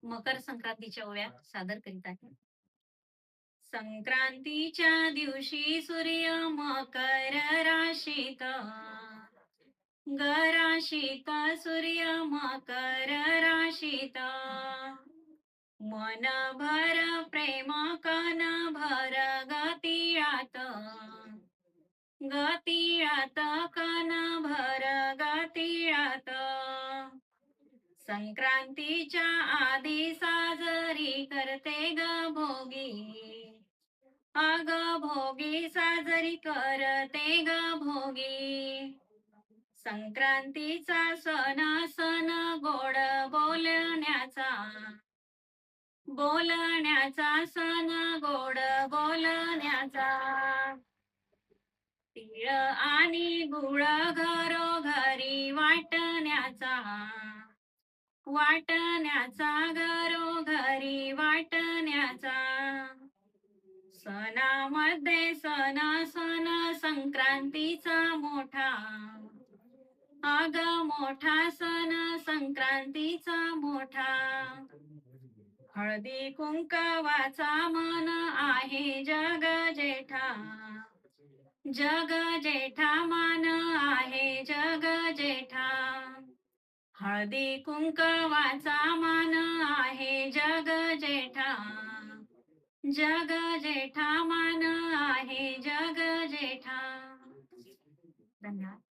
मकर संक्रांतीच्या ओव्या सादर करीत आहे. संक्रांतीच्या दिवशी सूर्य मकर राशीत, राशीत सूर्य मकर राशीत. मन भर प्रेम कन भर गतिळात, गतिळात कन भर गतिळात. संक्रांतीच्या आधी साजरी करते ग भोगी, अग भोगी साजरी करते ग भोगी. संक्रांतीचा सण सण गोड बोलण्याचा, बोलण्याचा सण गोड बोलण्याचा. तीळ आणि गुळ घरोघरी वाटण्याचा, वाटण्याचा घरोघरी वाटण्याचा. सणामध्ये सण सण संक्रांतीचा मोठा, अग मोठा सण संक्रांतीचा मोठा. हळदी कुंकवाचा मन आहे जग जेठा, जग जेठा मान आहे जग जेठा. हळदी कुंकवाचा मान आहे जग जेठा, जग जेठा मान आहे जग जेठा. धन्यवाद.